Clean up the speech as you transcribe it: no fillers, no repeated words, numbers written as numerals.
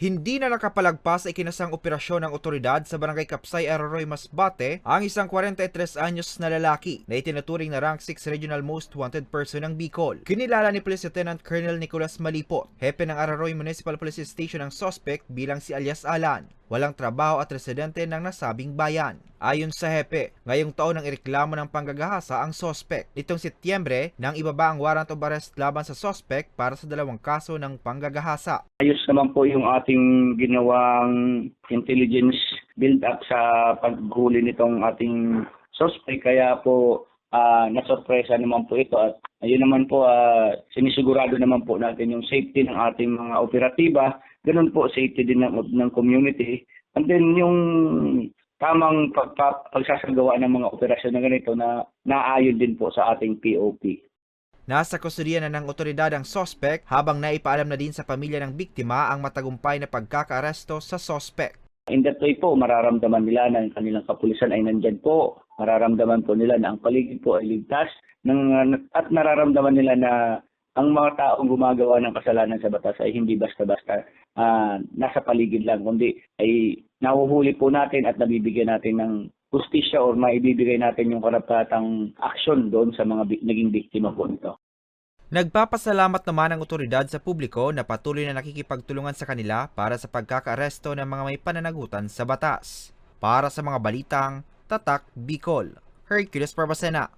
Hindi na nakapalagpas sa ikinasang operasyon ng otoridad sa Barangay Kapsay, Aroroy, Masbate ang isang 43 anyos na lalaki na itinuturing na rank 6 Regional Most Wanted Person ng Bicol. Kinilala ni Police Lieutenant Colonel Nicolas Malipot, hepe ng Aroroy Municipal Police Station ang suspect bilang si alias Alan. Walang trabaho at residente ng nasabing bayan. Ayon sa hepe, ngayong taon ang ireklamo ng panggagahasa ang suspect. Nitong Setyembre, nang ibaba ang warrant of arrest laban sa suspect para sa 2 kaso ng panggagahasa. Ayos naman po yung ating ginawang intelligence build-up sa paghuli nitong ating suspect. Kaya po nasurpresa naman po ito at ayun naman po sinisigurado naman po natin yung safety ng ating mga operatiba. Ganun po safety din ng community. And then yung tamang pagsasagawa ng mga operasyon na ganito na naayon din po sa ating POP. Nasa kustudiya na ng otoridad ang suspect habang naipaalam na din sa pamilya ng biktima ang matagumpay na pagkakaaresto sa suspect. In that way po, mararamdaman nila na ang kanilang kapulisan ay nandyan po. Mararamdaman po nila na ang paligid po ay ligtas. At nararamdaman nila na ang mga taong gumagawa ng kasalanan sa batas ay hindi basta-basta nasa paligid lang, kundi ay nahuhuli po natin at nabibigyan natin ng justisya o maibibigay natin yung karapatang aksyon doon sa mga naging biktima po nito. Nagpapasalamat naman ang otoridad sa publiko na patuloy na nakikipagtulungan sa kanila para sa pagkakaaresto ng mga may pananagutan sa batas. Para sa mga balitang Tatak Bicol, Hercules Barbacena.